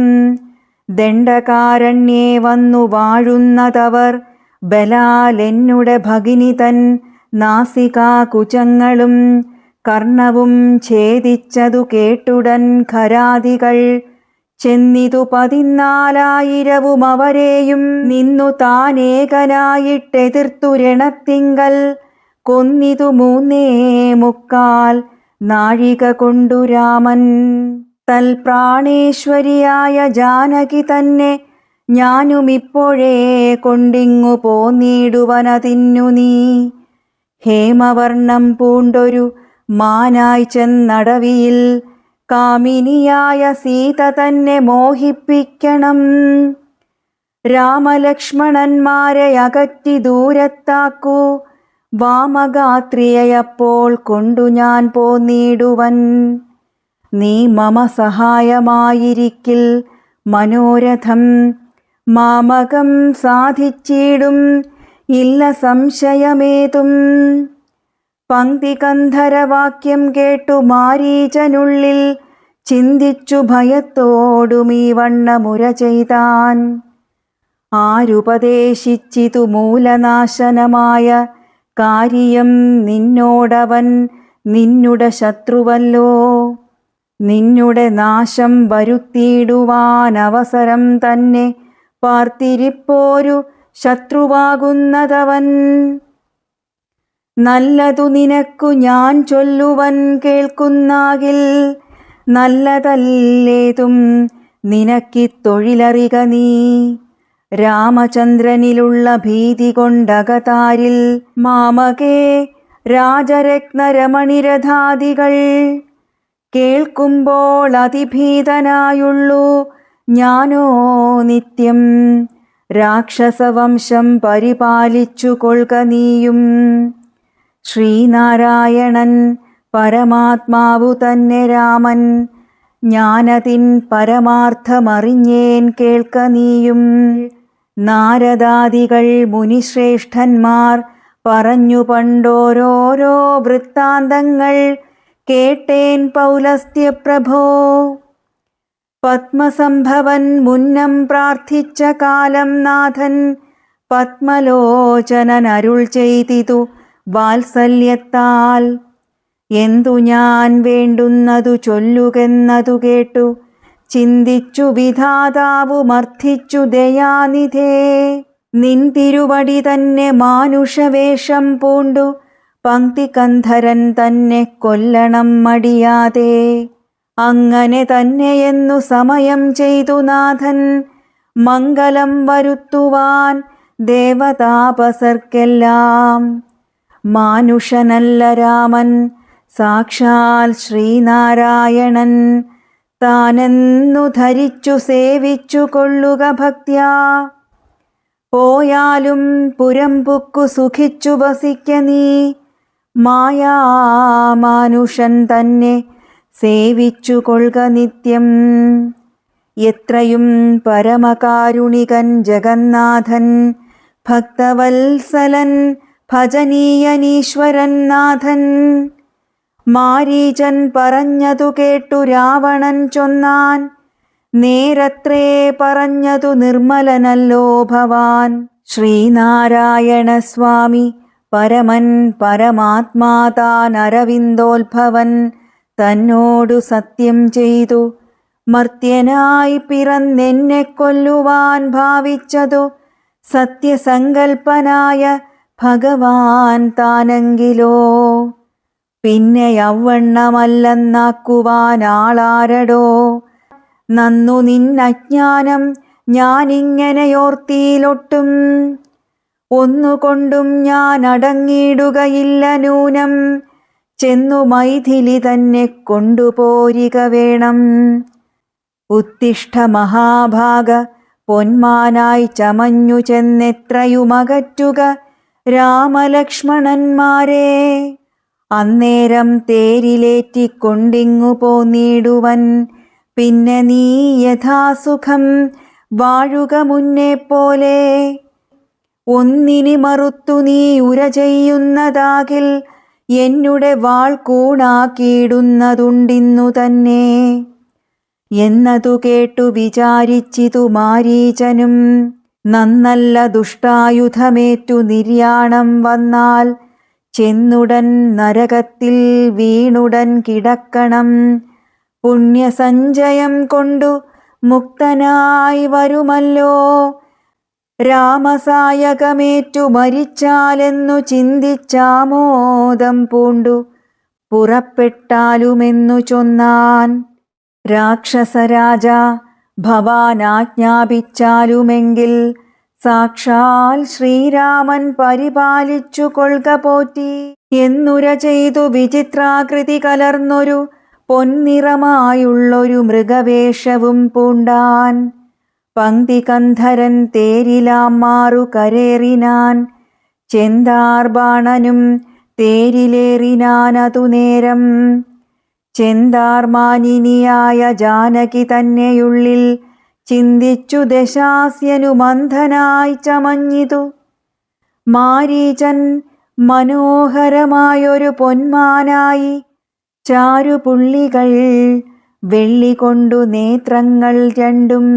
ദണ്ഡകാരണ്യേ വന്നു വാഴുന്നതവർ. ബലാലെന്നുടെ ഭഗിനി തൻ നാസികാകുചങ്ങളും കർണവും ഛേദിച്ചതു കേട്ടുടൻ ഖരാദികൾ ചെന്നിതു 14,000 അവരെയും നിന്നു താനേകനായിട്ടെതിർത്തു രണത്തിങ്കൽ. കൊന്നിതു 3.25 നാഴിക കൊണ്ടു രാമൻ. തൽപ്രാണേശ്വരിയായ ജാനകി തന്നെ ഞാനുമിപ്പോഴേ കൊണ്ടിങ്ങു പോന്നിടുവനതിന്നു നീ. ഹേമവർണം പൂണ്ടൊരു മാനായി ചെന്നടവിയിൽ കാമിനിയായ സീത തന്നെ മോഹിപ്പിക്കണം. രാമലക്ഷ്മണന്മാരെ അകറ്റി ദൂരത്താക്കൂ. വാമഗാത്രിയപ്പോൾ കൊണ്ടു ഞാൻ പോന്നിടുവൻ. നീ മമ സഹായമായിരിക്കിൽ മനോരഥം മാമകം സാധിച്ചിടും ഇല്ല സംശയമേതും. പങ്ക്തികന്ധരവാക്യം കേട്ടു മാരീചനുള്ളിൽ ചിന്തിച്ചു ഭയത്തോടും ഈ വണ്ണമുര ചെയ്താൻ. ആരുപദേശിച്ചിതു മൂലനാശനമായ കാര്യം നിന്നോടവൻ നിന്നുടെ ശത്രുവല്ലോ. നിന്നുടെ നാശം വരുത്തിയിടുവാനവസരം തന്നെ പാർത്തിരിപ്പോരു ശത്രുവാകുന്നതവൻ. നല്ലതു നിനക്കു ഞാൻ ചൊല്ലുവൻ കേൾക്കുന്നാകിൽ നല്ലതല്ലേതും നിനക്കിത്തൊഴിലറിക നീ. രാമചന്ദ്രനിലുള്ള ഭീതി കൊണ്ടകതാരിൽ മാമകേ രാജരത്നരമണിരഥാദികൾ കേൾക്കുമ്പോൾ അതിഭീതനായുള്ളൂ ഞാനോ നിത്യം. രാക്ഷസവംശം പരിപാലിച്ചു കൊൾക നീയും. ശ്രീനാരായണൻ പരമാത്മാവു തന്നെ രാമൻ. ജ്ഞാനത്തിൻ പരമാർത്ഥമറിഞ്ഞേൻ കേൾക്ക നീയും. നാരദാദികൾ മുനിശ്രേഷ്ഠന്മാർ പറഞ്ഞു പണ്ടോരോരോ വൃത്താന്തങ്ങൾ കേട്ടേൻ പൗലസ്ത്യപ്രഭോ. പത്മസംഭവൻ മുന്നം പ്രാർത്ഥിച്ച കാലം നാഥൻ പത്മലോചനൻ അരുൾ ചെയ്തിതു വാത്സല്യത്താൽ. എന്തു ഞാൻ വേണ്ടുന്നതു ചൊല്ലുകെന്നതു കേട്ടു ചിന്തിച്ചു വിധാതാവു മർദ്ദിച്ചു ദയാനിധേ. നിൻ തിരുവടി തന്നെ മാനുഷവേഷം പൂണ്ടു പങ്ക്തികന്ധരൻ തന്നെ കൊല്ലണം മടിയാതെ. അങ്ങനെ തന്നെയെന്നു സമയം ചെയ്തു നാഥൻ മംഗളം വരുത്തുവാൻ ദേവതാപസർക്കെല്ലാം. മാനുഷനല്ല രാമൻ സാക്ഷാൽ ശ്രീനാരായണൻ താനെന്നു ധരിച്ചു സേവിച്ചു കൊള്ളുക ഭക്ത്യാ. പോയാലും പുരംപുക്കു സുഖിച്ചു വസിക്ക നീ. മായാമാനുഷൻ തന്നെ സേവിച്ചു കൊള്ളുക നിത്യം. എത്രയും പരമകാരുണികൻ ജഗന്നാഥൻ ഭക്തവത്സലൻ ഭജനീയനീശ്വരൻ നാഥൻ. മാരീചൻ പറഞ്ഞതു കേട്ടു രാവണൻ ചൊന്നാൻ, നേരത്രേ പറഞ്ഞതു നിർമ്മലനല്ലോ ഭവാൻ. ശ്രീനാരായണ സ്വാമി പരമൻ പരമാത്മാതാൻ അരവിന്ദോത്ഭവൻ തന്നോടു സത്യം ചെയ്തു മർത്യനായി പിറന്നെന്നെ കൊല്ലുവാൻ ഭാവിച്ചതു സത്യസങ്കൽപ്പനായ ഭഗവാൻ താനെങ്കിലോ. പിന്നെ യൗവണ്ണമല്ലെന്നാക്കുവാൻ ആളാരടോ. നന്നു നിന്നജ്ഞാനം ഞാനിങ്ങനെയോർത്തിയിലൊട്ടും. ഒന്നുകൊണ്ടും ഞാൻ അടങ്ങിയിടുകയില്ല നൂനം. ചെന്നു മൈഥിലി തന്നെ കൊണ്ടുപോരിക വേണം. ഉത്തിഷ്ഠ മഹാഭാഗ പൊന്മാനായി ചമഞ്ഞു ചെന്നെത്രയുമകറ്റുക രാമലക്ഷ്മണന്മാരെ. അന്നേരം തേരിലേറ്റിക്കൊണ്ടിങ്ങു പോന്നിടുവൻ. പിന്നെ നീ യഥാസുഖം വാഴുക മുന്നേപ്പോലെ. ഒന്നിനി മറുത്തു നീ ഉര ചെയ്യുന്നതാകിൽ എന്നുടെ വാൾ കൂണാക്കിയിടുന്നതുണ്ടിന്നു തന്നെ എന്നതു കേട്ടു വിചാരിച്ചിതു മാരീചനും. നന്നല്ല ദുഷ്ടായുധമേറ്റു നിര്യാണം വന്നാൽ ചെന്നുടൻ നരകത്തിൽ വീണുടൻ കിടക്കണം. പുണ്യസഞ്ചയം കൊണ്ടു മുക്തനായി വരുമല്ലോ. രാമസായകമേറ്റു മരിച്ചാലെന്നു ചിന്തിച്ചാമോദം പൂണ്ടു പുറപ്പെട്ടാലുമെന്നു ചൊന്നാൻ. രാക്ഷസരാജ ഭവാനാജ്ഞാപിച്ചാലുമെങ്കിൽ സാക്ഷാൽ ശ്രീരാമൻ പരിപാലിച്ചു കൊൾക പോറ്റി എന്നുര ചെയ്തു വിചിത്രാകൃതി കലർന്നൊരു പൊന്നിറമായുള്ളൊരു മൃഗവേഷവും പൂണ്ടാൻ. പങ്ക്തികന്ധരൻ തേരിലാം മാറു കരേറിനാൻ. ചെന്താർബാണനും തേരിലേറിനാനതു നേരം. ചെന്താർമാനിനിയായ ജാനകി തന്നെയുള്ളിൽ ചിന്തിച്ചു ദശാസ്യനു മന്ഥനായി ചമഞ്ഞിതു. മാരീചൻ മനോഹരമായൊരു പൊന്മാനായി ചാരുപുള്ളികൾ വെള്ളികൊണ്ടു നേത്രങ്ങൾ രണ്ടും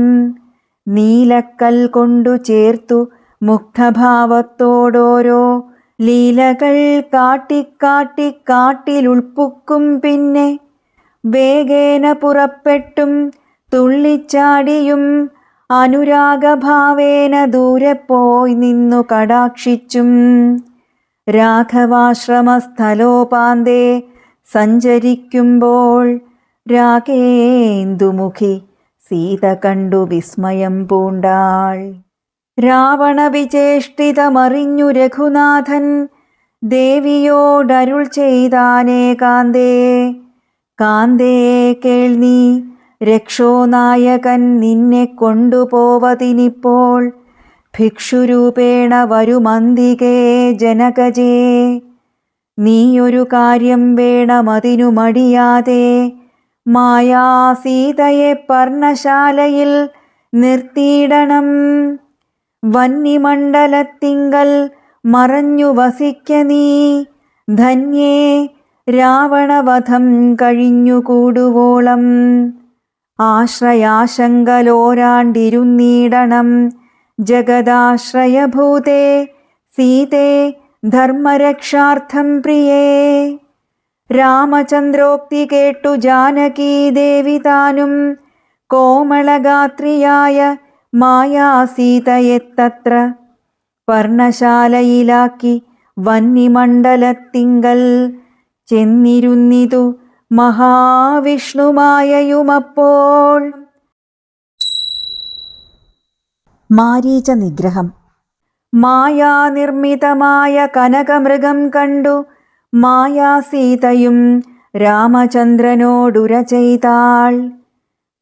നീലക്കൽ കൊണ്ടു ചേർത്തു മുഗ്ധഭാവത്തോടോരോ ലീലകൾ കാട്ടിക്കാട്ടി കാട്ടിലുൾപ്പുക്കും. പിന്നെ വേഗേന പുറപ്പെട്ടും തുള്ളിച്ചാടിയും അനുരാഗഭാവേന ദൂരെ പോയി നിന്നു കടാക്ഷിച്ചും രാഘവാശ്രമസ്ഥലോപാന്തേ സഞ്ചരിക്കുമ്പോൾ രാഗേന്ദുമുഖി സീത കണ്ടു വിസ്മയം പൂണ്ടാൾ. രാവണ വിചേഷ്ടിതമറിഞ്ഞു രഘുനാഥൻ ദേവിയോടരുൾ ചെയ്താനേകാന്തേ. കാന്തേ കേൾനീ, രക്ഷോനായകൻ നിന്നെ കൊണ്ടുപോവതിനിപ്പോൾ ഭിക്ഷുരൂപേണ വരുമന്തികേ ജനകജേ. നീയൊരു കാര്യം വേണമതിനു മടിയാതെ മായാസീതയെ പർണശാലയിൽ നിർത്തിയിടണം. വന്യമണ്ഡലത്തിങ്കൽ മറഞ്ഞു വസിക്ക നീ ധന്യേ. രാവണവധം കഴിഞ്ഞുകൂടുവോളം ആശ്രയാശങ്കലോരാണ്ടിരുന്നീടണം. ജഗദാശ്രയഭൂതേ സീതേ ധർമ്മരക്ഷാർത്ഥം പ്രിയേ. രാമചന്ദ്രോക്തി കേട്ടു ജാനകീദേവി താനും കോമളഗാത്രിയായ മായാസീതയെത്തത്ര പർണശാലയിലാക്കി വന്യമണ്ഡലത്തിങ്കൽ ചെന്നിരുന്നിതു മഹാവിഷ്ണുമായയുമപ്പോൾ. മാരീച നിഗ്രഹം. മായാനിർമ്മിതമായ കനകമൃഗം കണ്ടു മായാസീതയും രാമചന്ദ്രനോടുര ചെയ്താൾ.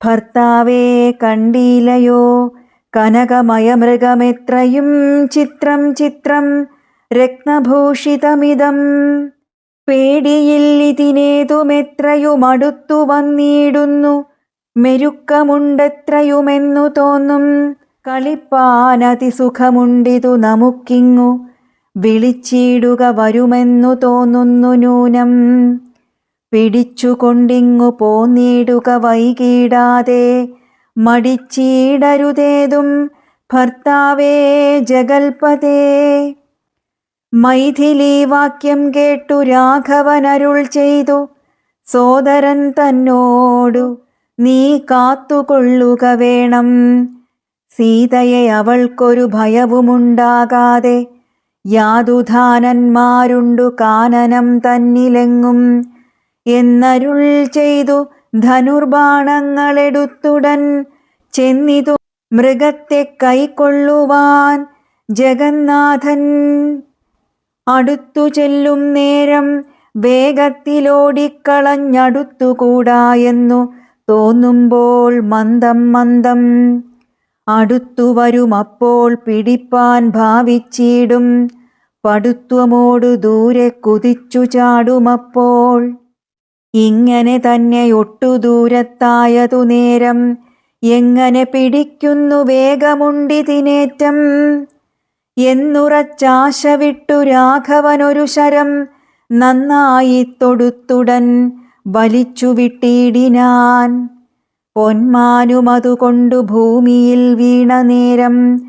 ഭർത്താവേ കണ്ടീലയോ കനകമയമൃഗമെത്രയും ചിത്രം ചിത്രം രത്നഭൂഷിതമിതം. പേടിയില്ലിതിനേതുമെത്രയുമടുത്തു വന്നിടുന്നു മെരുക്കമുണ്ടെത്രയുമെന്നു തോന്നും. കളിപ്പാനതിസുഖമുണ്ടിതു നമുക്കിങ്ങു വിളിച്ചിടുക വരുമെന്നു തോന്നുന്നു നൂനം. പിടിച്ചുകൊണ്ടിങ്ങു പോന്നിടുക വൈകിടാതെ മടിച്ചിടരുതേതും ഭർത്താവേ ജഗൽപതേ. മൈഥിലി വാക്യം കേട്ടു രാഘവനരുൾ ചെയ്തു സോദരൻ തന്നോടു നീ കാത്തുകൊള്ളുക വേണം. സീതയെ അവൾക്കൊരു ഭയവുമുണ്ടാകാതെ യാതുധാനന്മാരുണ്ടു കാനനം തന്നിലെങ്ങും എന്നരുൾ ചെയ്തു ധനുർബാണങ്ങളെടുത്തുടൻ ചെന്നിതു മൃഗത്തെ കൈക്കൊള്ളുവാൻ ജഗന്നാഥൻ. അടുത്തു ചെല്ലും നേരം വേഗത്തിലോടിക്കളഞ്ഞടുത്തുകൂടാ എന്നു തോന്നുമ്പോൾ മന്ദം മന്ദം അടുത്തു വരുമപ്പോൾ പിടിപ്പാൻ ഭാവിച്ചിടും പടുത്വമോടു ദൂരെ കുതിച്ചു ചാടുമപ്പോൾ. ഇങ്ങനെ തന്നെ ഒട്ടു ദൂരത്തായതു നേരം എങ്ങനെ പിടിക്കുന്നു വേഗമുണ്ടിതിനേറ്റം എന്നുറച്ചാശ വിട്ടു രാഘവനൊരു ശരം നന്നായി തൊടുത്തുടൻ വലിച്ചു വിട്ടിടിനാൻ. പൊന്മാനുമതുകൊണ്ടു ഭൂമിയിൽ വീണ നേരം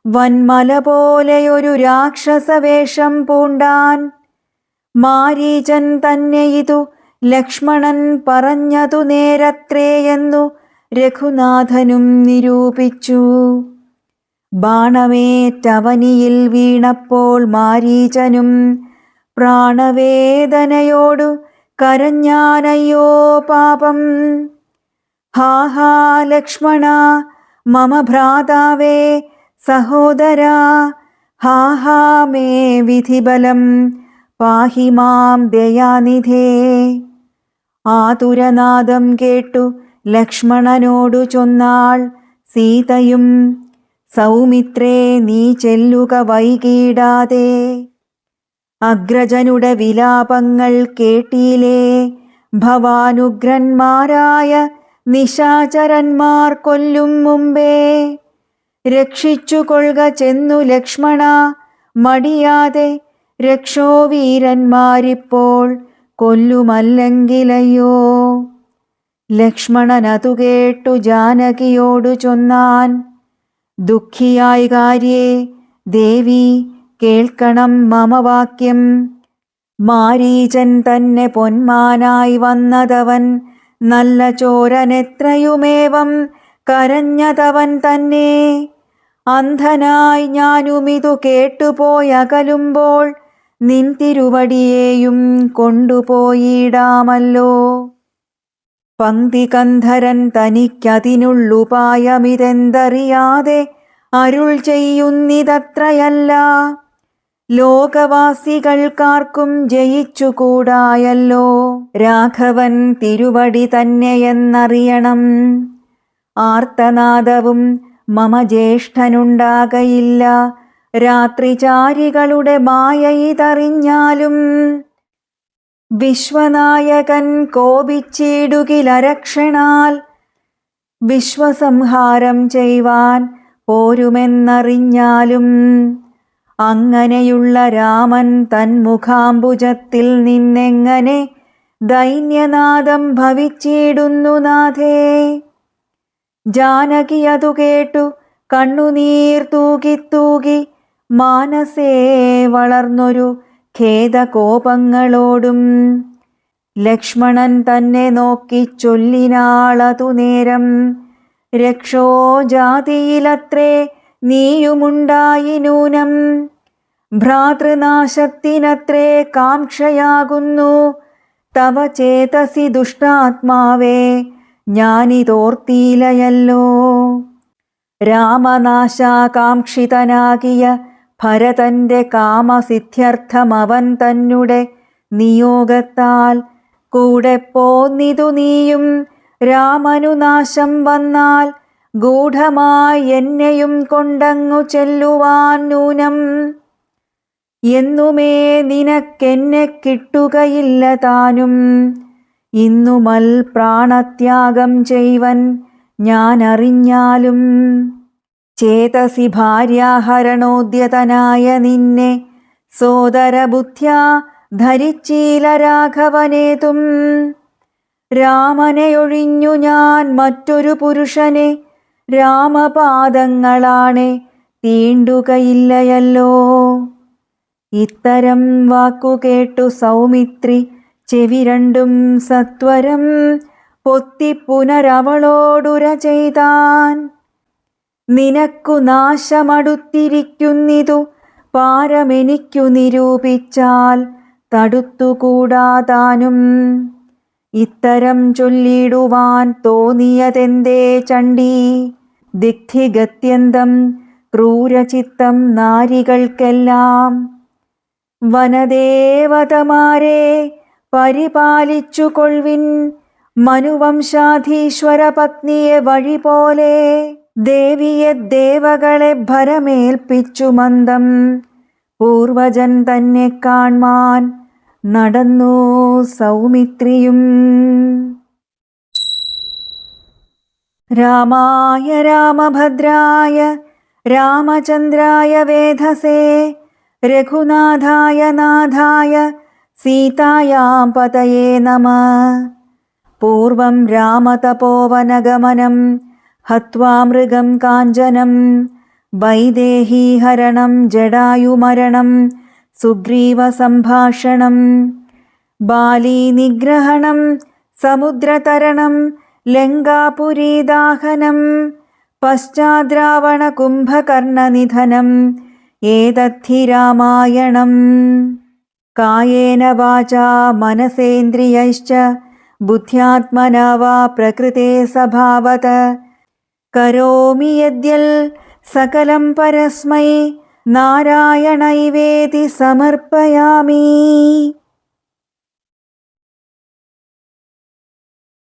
വന്മല പോലെയൊരു രാക്ഷസവേഷം പൂണ്ടാൻ. മാരീചൻ തന്നെ ഇതു ലക്ഷ്മണൻ പറഞ്ഞതു നേരത്രേയെന്നു രഘുനാഥനും നിരൂപിച്ചു. ബാണമേറ്റവനിയിൽ വീണപ്പോൾ മാരീചനും പ്രാണവേദനയോടു കരഞ്ഞാനയ്യോ പാപം. ഹാ ഹാ ലക്ഷ്മണ മമ ഭ്രാതാവേ സഹോദരാ, ഹാ ഹാ മേ വിധിബലം പാഹി മാം ദയാനിധേ. ആതുരനാദം കേട്ടു ലക്ഷ്മണനോടു ചൊന്നാൾ സീതയും, സൗമിത്രേ നീ ചെല്ലുക വൈകിടാതെ. അഗ്രജനുടെ വിലാപങ്ങൾ കേട്ടീലേ, ഭവാനുഗ്രന്മാരായ നിശാചരന്മാർ കൊല്ലും മുമ്പേ. രക്ഷിച്ചു കൊള്ളുക ചെന്നു ലക്ഷ്മണ മടിയാതെ, രക്ഷോ വീരന്മാരിപ്പോൾ കൊല്ലുമല്ലെങ്കിലയ്യോ. ലക്ഷ്മണനതു കേട്ടു ജാനകിയോടു ചൊന്നാൻ, ദുഃഖിയായി കാര്യേ ദേവി കേൾക്കണം മമ വാക്യം. മാരീചൻ തന്നെ പൊന്മാനായി വന്നതവൻ നല്ല ചോരനെത്രയുമേവം കരഞ്ഞതവൻ തന്നെ. അന്ധനായി ഞാനുമിതു കേട്ടുപോയകലുമ്പോൾ നിൻ തിരുവടിയേയും കൊണ്ടുപോയിടാമല്ലോ. പങ്ക്തികന്ധരൻ തനിക്കതിനുള്ളുപായമിതെന്തറിയാതെ അരുൾ ചെയ്യുന്നിതത്രയല്ല. ലോകവാസികൾക്കാർക്കും ജയിച്ചുകൂടായല്ലോ. രാഘവൻ തിരുവടി തന്നെയെന്നറിയണം. ആർത്തനാദവും മമ ജ്യേഷ്ഠനുണ്ടാകയില്ല. രാത്രിചാരികളുടെ മായയിതറിഞ്ഞാലും വിശ്വനായകൻ കോപിച്ചിടുകിലരക്ഷണാൽ വിശ്വസംഹാരം ചെയ്യുവാൻ പോരുമെന്നറിഞ്ഞാലും. അങ്ങനെയുള്ള രാമൻ തൻ മുഖാംബുജത്തിൽ നിന്നെങ്ങനെ ദൈന്യനാദം ഭവിച്ചിടുന്നു നാഥേ. ജാനകി അതു കേട്ടു കണ്ണുനീർ തൂകി തൂകി മാനസേ വളർന്നൊരു ഖേദകോപങ്ങളോടും ലക്ഷ്മണൻ തന്നെ നോക്കി ചൊല്ലിനാളതു നേരം, രക്ഷോ ജാതിയിലത്രേ നീയുമുണ്ടായി നൂനം. ഭ്രാതൃനാശത്തിനത്രേ കാംക്ഷയാകുന്നു തവ ചേതസി ദുഷ്ടാത്മാവേ ഞാനിതോർത്തിയിലയല്ലോ. രാമനാശാകാംക്ഷിതനാകിയ ഭരതന്റെ കാമസിദ്ധ്യർത്ഥമവൻ തന്നെ നിയോഗത്താൽ കൂടെ പോന്നിതു നീയും. രാമനു നാശം വന്നാൽ ഗൂഢമായി എന്നെയും കൊണ്ടങ്ങു ചെല്ലുവാൻ നൂനം. എന്നുമേ നിനക്കെന്നെ കിട്ടുകയില്ല താനും. ഇന്നുമൽ പ്രാണത്യാഗം ചെയ്വൻ ഞാനറിഞ്ഞാലും. ചേതസി ഭാര്യാഹരണോദ്യതനായ നിന്നെ സോദരബുദ്ധ്യാ ധരിച്ചീല രാഘവനേതും. രാമനെ ഒഴിഞ്ഞു ഞാൻ മറ്റൊരു പുരുഷനെ രാമപാദങ്ങളാണെ തീണ്ടുകയില്ലയല്ലോ. ഇത്തരം വാക്കുകേട്ടു സൗമിത്രി ചെവി രണ്ടും സത്വരം പൊത്തി പുനരവളോടുര ചെയ്താൻ. നിനക്കു നാശമടുത്തിരിക്കുന്നിതു പാരമെനിക്കു നിരൂപിച്ചാൽ തടുത്തുകൂടാതാനും. ഇത്തരം ചൊല്ലിടുവാൻ തോന്നിയതെന്തേ ചണ്ഡീ. ദിഗ്ധിഗത്യന്തം ക്രൂരചിത്തം നാരികൾക്കെല്ലാം. വനദേവതമാരെ പരിപാലിച്ചു കൊൾവിൻ മനുവംശാധീശ്വര പത്നിയെ വഴി പോലെ ദേവിയെ ദേവകളെ ഭരമേൽപ്പിച്ചു മന്ദം പൂർവജൻ തന്നെ കാൺമാൻ നടന്നു സൗമിത്രിയും. രാമായ രാമഭദ്രായ രാമചന്ദ്രായ വേധസേ രഘുനാഥായ നാഥായ സീതായാം പതയേ നമഃ. പൂർവം രാമതപോവനഗമനം ഹത്വാ മൃഗം കാഞ്ചനം വൈദേഹീഹരണം ജടായുമരണം സുഗ്രീവസംഭാഷണം ബാലീനിഗ്രഹണം സമുദ്രതരണം ലങ്കാപുരീദാഹനം പശ്ചാദ്രാവണകുംഭകർണനിധനം ഏതദ്ധി രാമായണം. കായേന വാചാ മനസേന്ദ്രിയൈശ്ച ബുദ്ധ്യാത്മനാ വാ പ്രകൃതേ സ്വഭാവത കരോമി യദ്യൽ സകലം പരസ്മൈ നാരായണൈവേതി സമർപ്പയാമി.